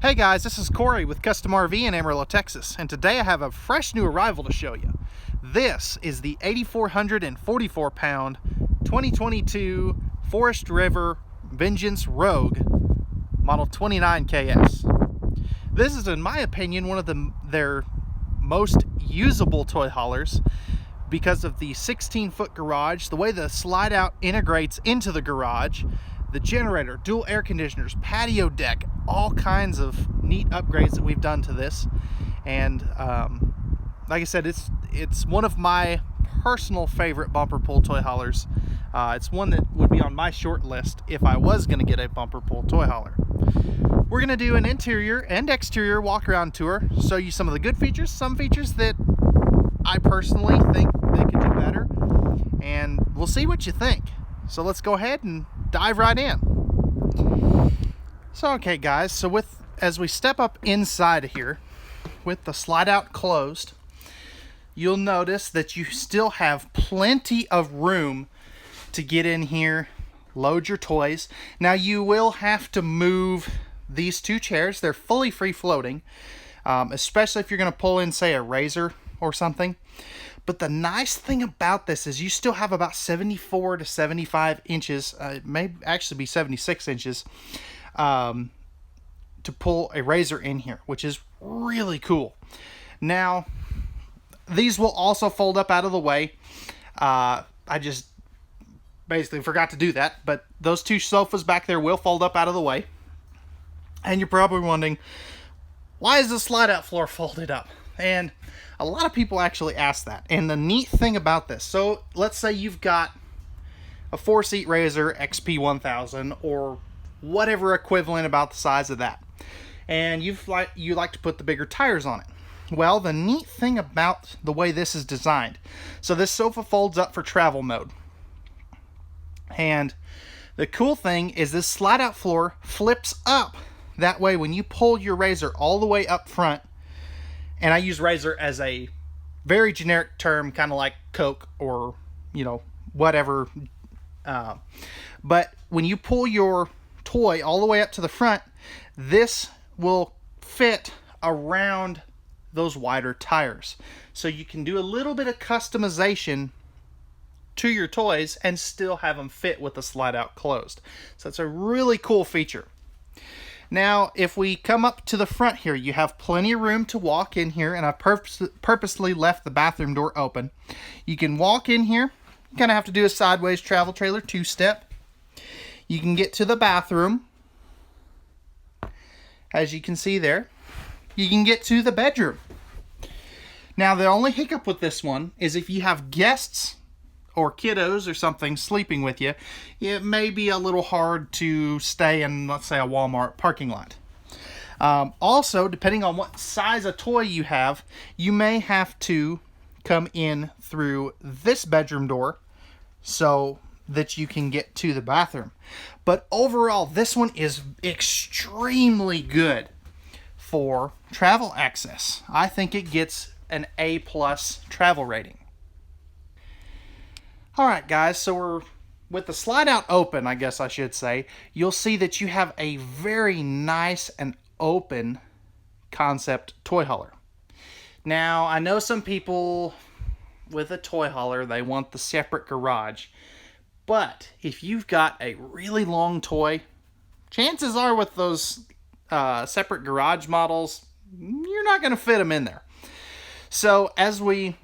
Hey guys, this is Corey with Custom RV in Amarillo, Texas, and today I have a fresh new arrival to show you. This is the 8,444 pound 2022 Forest River Vengeance Rogue Model 29 KS. This is, in my opinion, one of their most usable toy haulers because of the 16-foot garage, the way the slide out integrates into the garage, the generator, dual air conditioners, patio deck, all kinds of neat upgrades that we've done to this. And like I said, it's one of my personal favorite bumper pull toy haulers. It's one that would be on my short list if I was going to get a bumper pull toy hauler. We're going to do an interior and exterior walk around tour, show you some of the good features, some features that I personally think they could do better, and we'll see what you think. So let's go ahead and dive right in. So okay guys, so as we step up inside of here with the slide out closed, you'll notice that you still have plenty of room to get in here, load your toys. Now you will have to move these two chairs. They're fully free floating, especially if you're going to pull in, say, a razor or something. But the nice thing about this is you still have about 74 to 75 inches, it may actually be 76 inches, to pull a razor in here, which is really cool. Now, these will also fold up out of the way. I just basically forgot to do that, but those two sofas back there will fold up out of the way. And you're probably wondering, why is the slide out floor folded up? And a lot of people actually ask that. And the neat thing about this, so let's say you've got a 4-seat Razor XP1000 or whatever equivalent about the size of that, and you like to put the bigger tires on it. Well, the neat thing about the way this is designed, so this sofa folds up for travel mode. And the cool thing is this slide out floor flips up. That way when you pull your Razor all the way up front, and I use Razor as a very generic term, kind of like Coke or, whatever. But when you pull your toy all the way up to the front, this will fit around those wider tires. So you can do a little bit of customization to your toys and still have them fit with the slide out closed. So it's a really cool feature. Now, if we come up to the front here, you have plenty of room to walk in here, and I've purposely left the bathroom door open. You can walk in here. You kind of have to do a sideways travel trailer 2-step. You can get to the bathroom, as you can see there. You can get to the bedroom. Now, the only hiccup with this one is if you have guests or kiddos or something sleeping with you, it may be a little hard to stay in, let's say, a Walmart parking lot. Also, depending on what size of toy you have, you may have to come in through this bedroom door so that you can get to the bathroom. But overall, this one is extremely good for travel access. I think it gets an A+ travel rating. Alright guys, so with the slide out open, I guess I should say, you'll see that you have a very nice and open concept toy hauler. Now, I know some people with a toy hauler, they want the separate garage. But if you've got a really long toy, chances are with those separate garage models, you're not going to fit them in there. So as we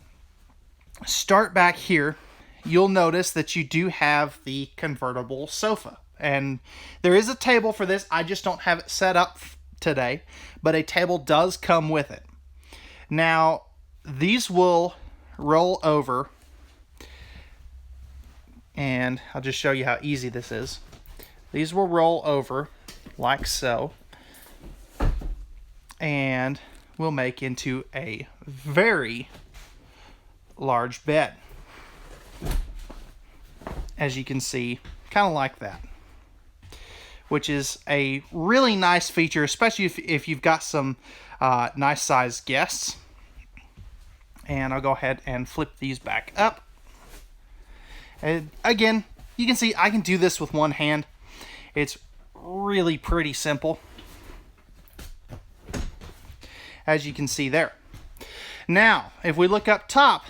start back here, you'll notice that you do have the convertible sofa. And there is a table for this. I just don't have it set up today, but a table does come with it. Now, these will roll over, and I'll just show you how easy this is. These will roll over like so, and will make into a very large bed. As you can see, kind of like that, which is a really nice feature, especially if you've got some nice sized guests. And I'll go ahead and flip these back up. And again, you can see I can do this with one hand. It's really pretty simple. as you can see there. Now, if we look up top,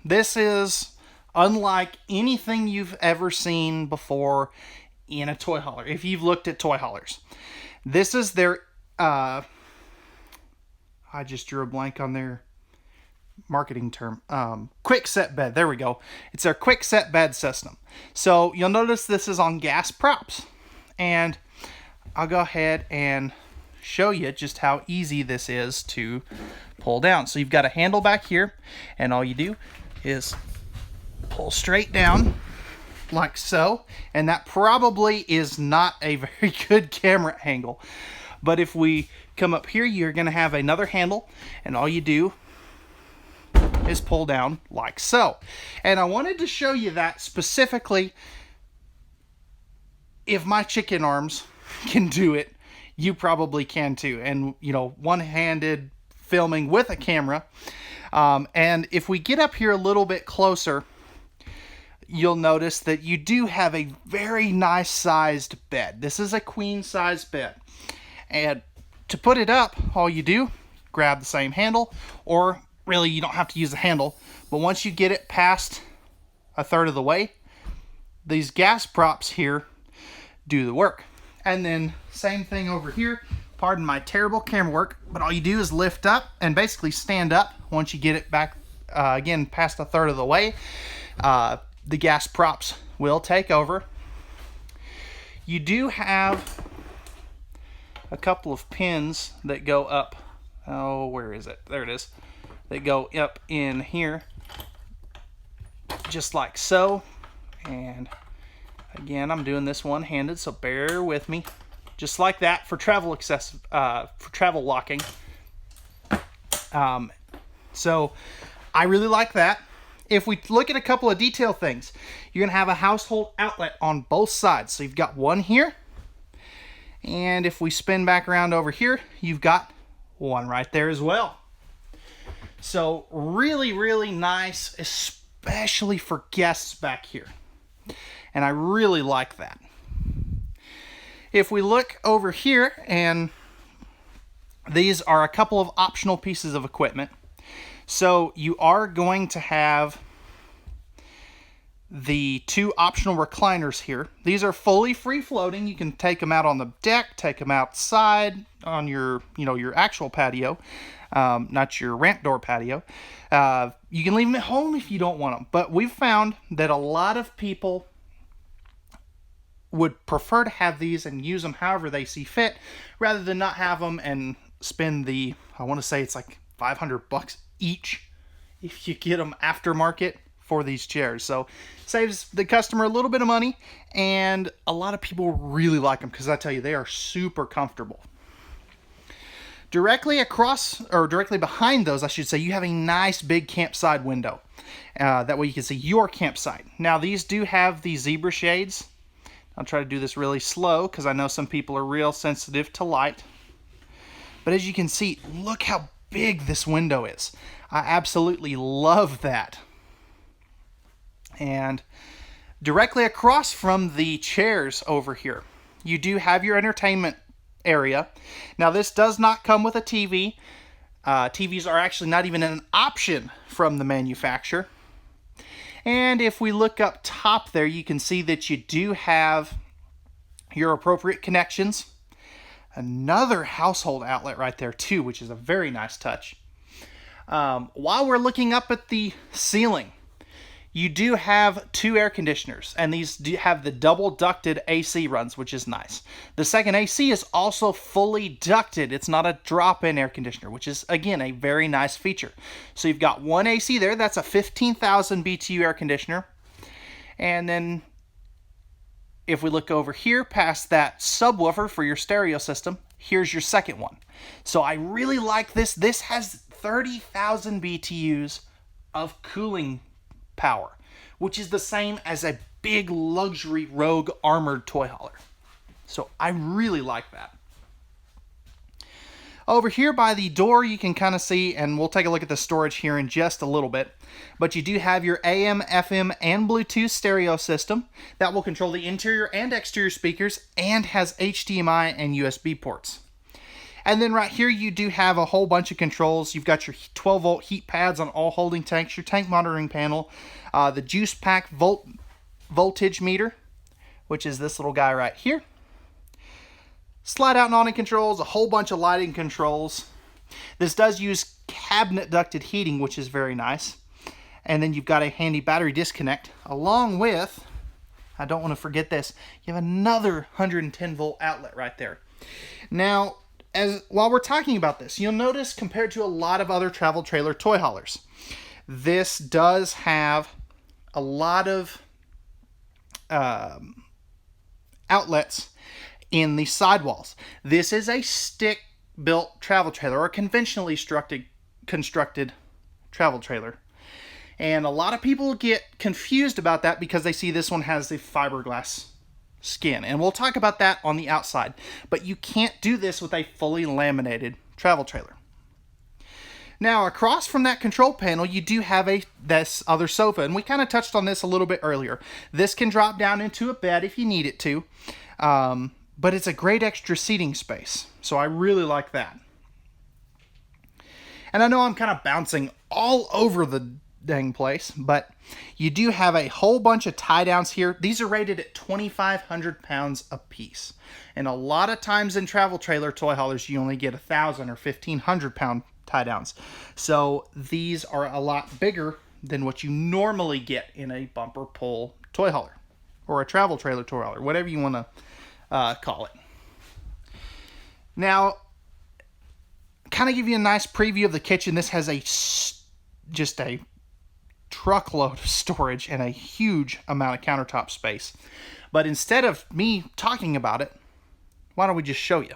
this is unlike anything you've ever seen before in a toy hauler. If you've looked at toy haulers, this is their, I just drew a blank on their marketing term, quick set bed. There we go. It's our quick set bed system. So you'll notice this is on gas props, and I'll go ahead and show you just how easy this is to pull down. So you've got a handle back here, and all you do is pull straight down like so, and that probably is not a very good camera angle, but if we come up here, you're going to have another handle, and all you do is pull down like so. And I wanted to show you that specifically. If my chicken arms can do it, you probably can too. And you know, one-handed filming with a camera. And if we get up here a little bit closer, you'll notice that you do have a very nice sized bed. This is a queen size bed. And to put it up, all you do, grab the same handle, or really you don't have to use the handle, but once you get it past a third of the way, these gas props here do the work. And then same thing over here. Pardon my terrible camera work, but all you do is lift up and basically stand up. Once you get it back again past a third of the way, the gas props will take over. You do have a couple of pins that go up. Oh, where is it? There it is. They go up in here, just like so. And again, I'm doing this one-handed, so bear with me. Just like that for travel for travel locking. So I really like that. If we look at a couple of detail things, you're gonna have a household outlet on both sides. So you've got one here, and if we spin back around over here, you've got one right there as well. So really, really nice, especially for guests back here. And I really like that. If we look over here, and these are a couple of optional pieces of equipment. So you are going to have the two optional recliners here. These are fully free floating. You can take them out on the deck, take them outside on your, your actual patio. Not your ramp door patio. You can leave them at home if you don't want them. But we've found that a lot of people would prefer to have these and use them however they see fit, rather than not have them and spend the, I want to say it's like $500 each if you get them aftermarket for these chairs. So saves the customer a little bit of money, and a lot of people really like them because I tell you, they are super comfortable. Directly across, or directly behind those, I should say, you have a nice big campsite window. That way you can see your campsite. Now these do have the zebra shades. I'll try to do this really slow because I know some people are real sensitive to light. But as you can see, look how big this window is. I absolutely love that. And directly across from the chairs over here, you do have your entertainment area. Now this does not come with a TV. TVs are actually not even an option from the manufacturer. And if we look up top there, you can see that you do have your appropriate connections. Another household outlet right there too, which is a very nice touch. While we're looking up at the ceiling, you do have two air conditioners, and these do have the double ducted AC runs, which is nice. The second AC is also fully ducted. It's not a drop-in air conditioner, which is, again, a very nice feature. So you've got one AC there. That's a 15,000 BTU air conditioner. And then if we look over here past that subwoofer for your stereo system, here's your second one. So I really like this. This has 30,000 BTUs of cooling power, which is the same as a big luxury Rogue armored toy hauler. So I really like that. Over here by the door, you can kind of see, and we'll take a look at the storage here in just a little bit, but you do have your AM, FM, and Bluetooth stereo system that will control the interior and exterior speakers, and has HDMI and USB ports. And then right here you do have a whole bunch of controls. You've got your 12 volt heat pads on all holding tanks, your tank monitoring panel, the juice pack voltage meter, which is this little guy right here. Slide out and on controls, a whole bunch of lighting controls. This does use cabinet ducted heating, which is very nice. And then you've got a handy battery disconnect, along with, I don't want to forget this, you have another 110 volt outlet right there. Now, while we're talking about this, you'll notice compared to a lot of other travel trailer toy haulers, this does have a lot of outlets in the sidewalls. This is a stick-built travel trailer, or a conventionally constructed travel trailer. And a lot of people get confused about that because they see this one has the fiberglass skin. And we'll talk about that on the outside. But you can't do this with a fully laminated travel trailer. Now, across from that control panel, you do have this other sofa. And we kind of touched on this a little bit earlier. This can drop down into a bed if you need it to. But it's a great extra seating space. So I really like that. And I know I'm kind of bouncing all over the dang place, but you do have a whole bunch of tie downs here. These are rated at 2,500 pounds a piece. And a lot of times in travel trailer toy haulers, you only get 1,000 or 1,500 pound tie downs. So these are a lot bigger than what you normally get in a bumper pull toy hauler or a travel trailer toy hauler, whatever you want to call it. Now, kind of give you a nice preview of the kitchen. This has just a truckload of storage and a huge amount of countertop space. But instead of me talking about it, why don't we just show you?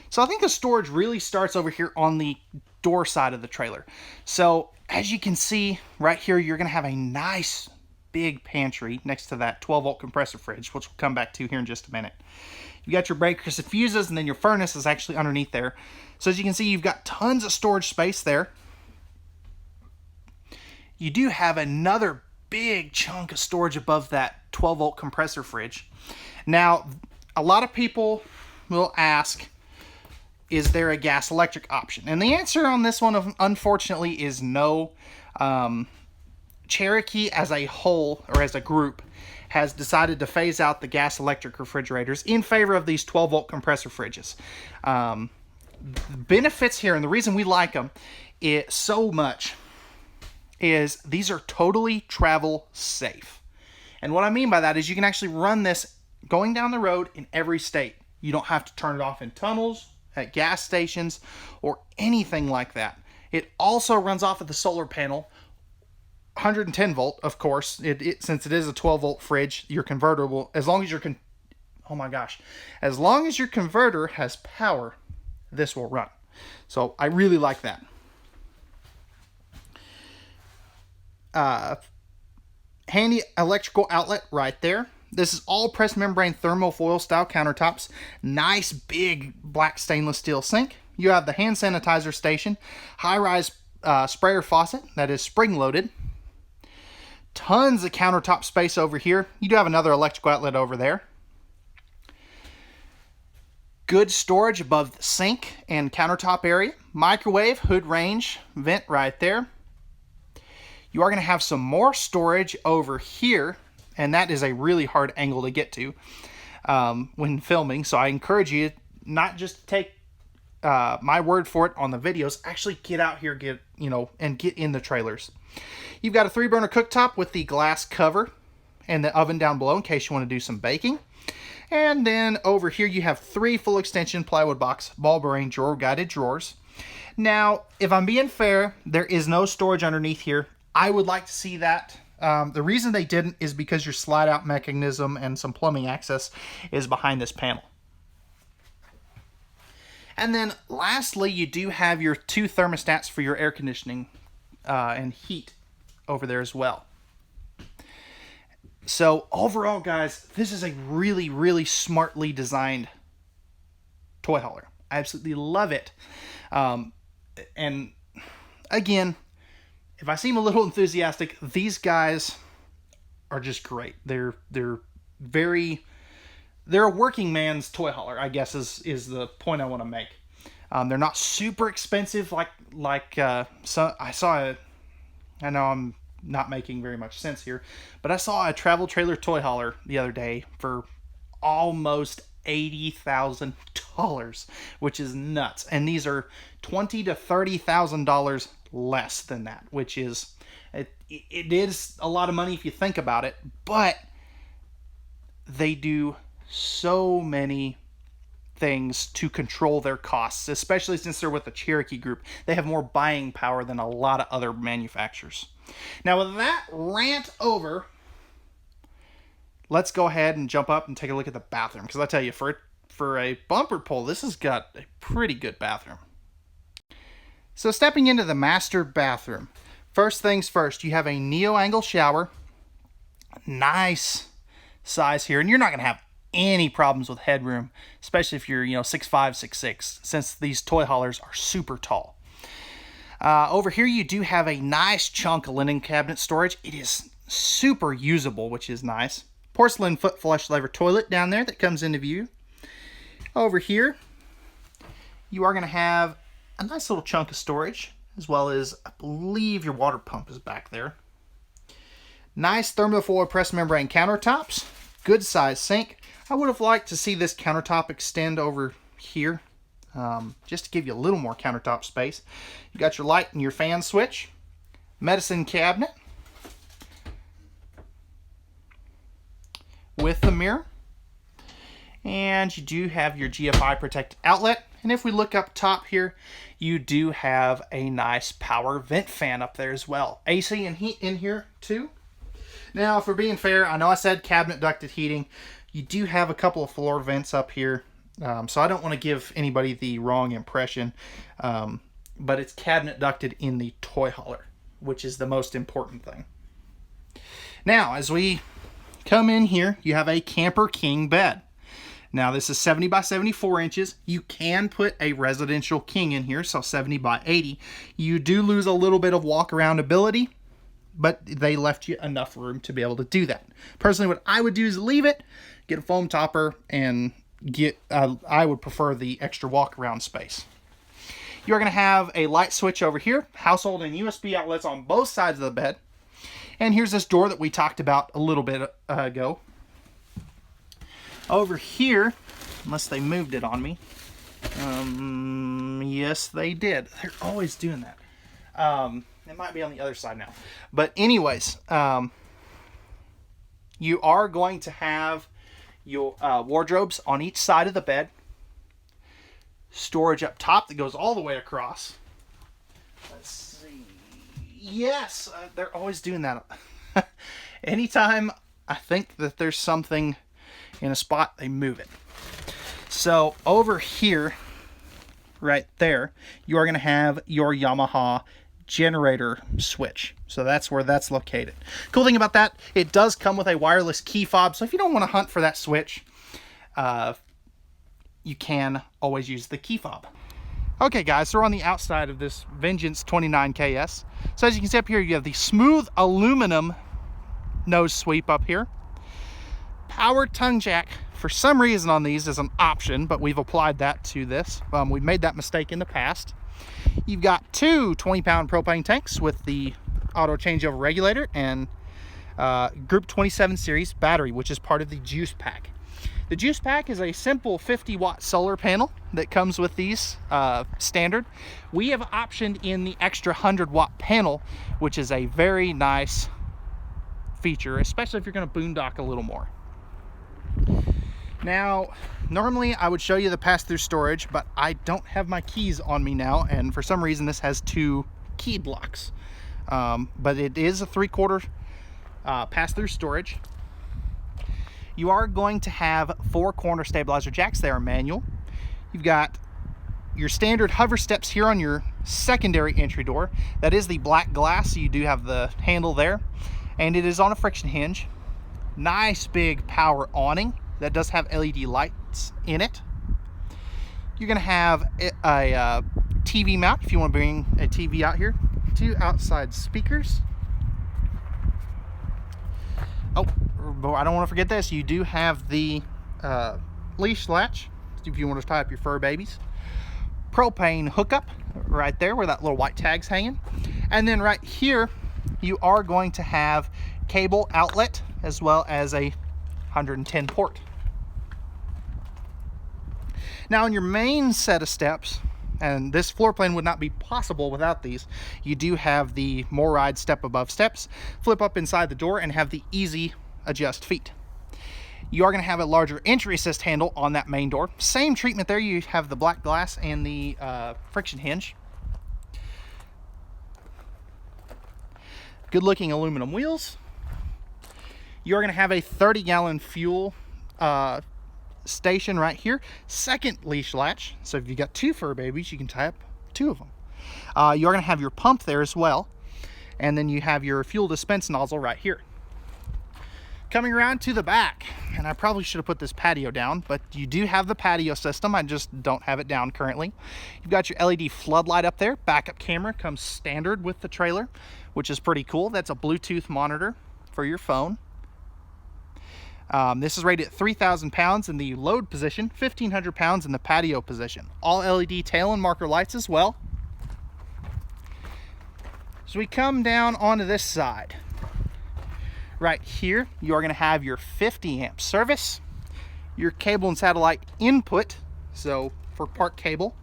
So I think the storage really starts over here on the door side of the trailer. So as you can see right here, you're going to have a nice big pantry next to that 12 volt compressor fridge, which we'll come back to here in just a minute. You got your breakers and fuses, and then your furnace is actually underneath there. So as you can see, you've got tons of storage space there. You do have another big chunk of storage above that 12 volt compressor fridge. Now, a lot of people will ask, is there a gas electric option? And the answer on this one, unfortunately, is no. Cherokee as a whole, or as a group, has decided to phase out the gas electric refrigerators in favor of these 12 volt compressor fridges. The benefits here, and the reason we like them so much, is these are totally travel safe. And what I mean by that is you can actually run this going down the road in every state. You don't have to turn it off in tunnels, at gas stations, or anything like that. It also runs off of the solar panel, 110 volt, of course. Since it is a 12 volt fridge, your convertible, as long as your as long as your converter has power, this will run. So I really like that. Handy electrical outlet right there. This is all pressed membrane thermofoil style countertops. Nice big black stainless steel sink. You have the hand sanitizer station, high-rise sprayer faucet that is spring-loaded. Tons of countertop space over here. You do have another electrical outlet over there. Good storage above the sink and countertop area. Microwave, hood range, vent right there. You are going to have some more storage over here, and that is a really hard angle to get to when filming. So I encourage you not just to take my word for it on the videos. Actually get out here, get in the trailers. You've got a 3-burner cooktop with the glass cover and the oven down below in case you want to do some baking. And then over here you have 3 full extension plywood box ball bearing drawer guided drawers. Now, if I'm being fair, there is no storage underneath here. I would like to see that. The reason they didn't is because your slide out mechanism and some plumbing access is behind this panel. And then lastly, you do have your 2 thermostats for your air conditioning and heat over there as well. So overall, guys, this is a really, really smartly designed toy hauler. I absolutely love it. And again, if I seem a little enthusiastic, these guys are just great. They're very they're a working man's toy hauler, I guess is the point I want to make. They're not super expensive like so I saw I know I'm not making very much sense here, but I saw a travel trailer toy hauler the other day for almost $80,000, which is nuts. And these are $20,000 to $30,000 less than that, which is it is a lot of money if you think about it, but they do so many things to control their costs, especially since they're with the Cherokee group. They have more buying power than a lot of other manufacturers. Now, with that rant over, let's go ahead and jump up and take a look at the bathroom, because I tell you, for a bumper pull, this has got a pretty good bathroom. So stepping into the master bathroom, first things first, you have a neo-angle shower. Nice size here, and you're not going to have any problems with headroom, especially if you're 6'5", 6'6", since these toy haulers are super tall. Over here you do have a nice chunk of linen cabinet storage. It is super usable, which is nice. Porcelain foot flush lever toilet down there that comes into view. Over here you are going to have a nice little chunk of storage, as well as I believe your water pump is back there. Nice thermofoil press membrane countertops. Good size sink. I would have liked to see this countertop extend over here, just to give you a little more countertop space. You got your light and your fan switch. Medicine cabinet with the mirror. And you do have your GFI protected outlet. And if we look up top here, you do have a nice power vent fan up there as well. AC and heat in here too. Now, for being fair, I know I said cabinet ducted heating. You do have a couple of floor vents up here, so I don't want to give anybody the wrong impression, but it's cabinet ducted in the toy hauler, which is the most important thing. Now, as we come in here, you have a Camper King bed. Now, this is 70 by 74 inches. You can put a residential king in here, so 70 by 80. You do lose a little bit of walk-around ability, but they left you enough room to be able to do that. Personally, what I would do is leave it, get a foam topper, and get, I would prefer the extra walk-around space. You're going to have a light switch over here, household and USB outlets on both sides of the bed. And here's this door that we talked about a little bit ago. Over here, unless they moved it on me. Yes, they did. They're always doing that. It might be on the other side now. But anyways, you are going to have your wardrobes on each side of the bed. Storage up top that goes all the way across. Let's see. Yes, they're always doing that. Anytime I think that there's something in a spot, they move it. So over here, right there, you are going to have your Yamaha generator switch. So that's where that's located. Cool thing about that, it does come with a wireless key fob. So if you don't want to hunt for that switch, you can always use the key fob. Okay guys, so we're on the outside of this Vengeance 29KS. So as you can see up here, you have the smooth aluminum nose sweep up here. Power tongue jack, for some reason on these, is an option, but we've applied that to this. We've made that mistake in the past. You've got two 20-pound propane tanks with the auto changeover regulator and Group 27 series battery, which is part of the Juice Pack. The Juice Pack is a simple 50-watt solar panel that comes with these standard. We have optioned in the extra 100-watt panel, which is a very nice feature, especially if you're going to boondock a little more. Now, normally I would show you the pass-through storage, but I don't have my keys on me now, and for some reason this has two key blocks. But it is a 3/4 pass-through storage. You are going to have 4 corner stabilizer jacks. They are manual. You've got your standard hover steps here on your secondary entry door. That is the black glass, so you do have the handle there. And it is on a friction hinge. Nice big power awning that does have LED lights in it. You're going to have a TV mount if you want to bring a TV out here. 2 outside speakers. Oh, I don't want to forget this. You do have the leash latch if you want to tie up your fur babies. Propane hookup right there where that little white tag's hanging. And then right here, you are going to have cable outlet as well as a 110 port. Now in your main set of steps, and this floor plan would not be possible without these, you do have the MORryde step above steps, flip up inside the door, and have the easy adjust feet. You are going to have a larger entry assist handle on that main door. Same treatment there. You have the black glass and the friction hinge. Good looking aluminum wheels. You're going to have a 30-gallon fuel station right here. Second leash latch. So if you got 2 fur babies, you can tie up 2 of them. You're going to have your pump there as well. And then you have your fuel dispense nozzle right here. Coming around to the back, and I probably should have put this patio down, but you do have the patio system. I just don't have it down currently. You've got your LED floodlight up there. Backup camera comes standard with the trailer, which is pretty cool. That's a Bluetooth monitor for your phone. This is rated at 3,000 pounds in the load position, 1,500 pounds in the patio position. All LED tail and marker lights as well. So we come down onto this side. Right here, you are going to have your 50 amp service, your cable and satellite input, so for park cable.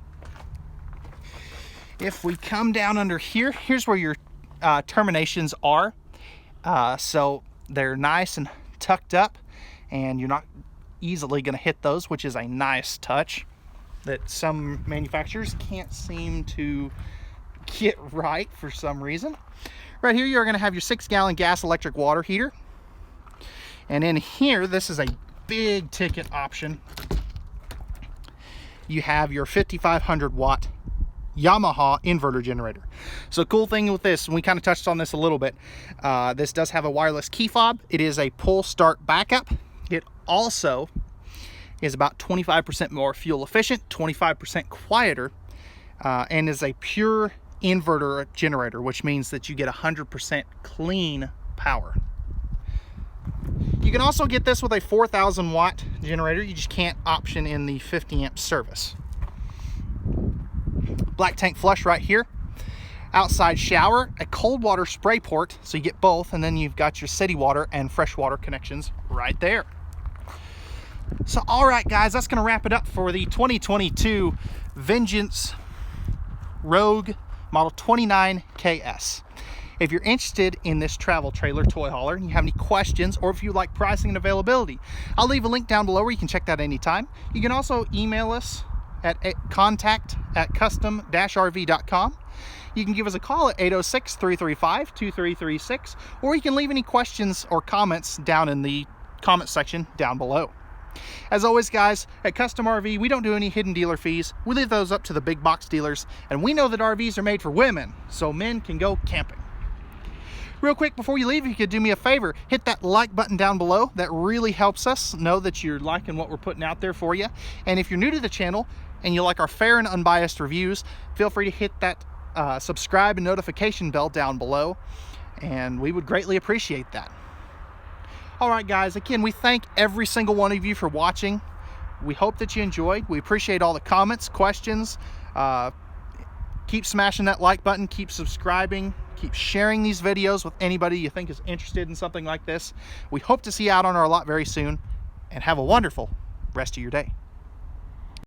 If we come down under here, here's where your terminations are. So they're nice and tucked up, and you're not easily going to hit those, which is a nice touch that some manufacturers can't seem to get right for some reason. Right here, you're going to have your 6-gallon gas electric water heater. And in here, this is a big ticket option. You have your 5,500 watt Yamaha inverter generator. So cool thing with this, and we kind of touched on this a little bit, this does have a wireless key fob. It is a pull start backup. It also is about 25% more fuel efficient, 25% quieter, and is a pure inverter generator, which means that you get 100% clean power. You can also get this with a 4,000 watt generator. You just can't option in the 50 amp service. Black tank flush right here. Outside shower, a cold water spray port, so you get both, and then you've got your city water and freshwater connections right there. So all right guys, that's going to wrap it up for the 2022 Vengeance Rogue Model 29 KS. If you're interested in this travel trailer toy hauler and you have any questions, or if you like pricing and availability, I'll leave a link down below where you can check that anytime. You can also email us at contact@custom-rv.com. You can give us a call at 806-335-2336, or you can leave any questions or comments down in the comment section down below. As always guys, at Custom RV, we don't do any hidden dealer fees. We leave those up to the big box dealers, and we know that RVs are made for women, so men can go camping. Real quick before you leave, if you could do me a favor, hit that like button down below. That really helps us know that you're liking what we're putting out there for you. And if you're new to the channel and you like our fair and unbiased reviews, feel free to hit that subscribe and notification bell down below, and we would greatly appreciate that. All right guys, again, we thank every single one of you for watching. We hope that you enjoyed. We appreciate all the comments, questions. Keep smashing that like button, keep subscribing, keep sharing these videos with anybody you think is interested in something like this. We hope to see you out on our lot very soon, and have a wonderful rest of your day.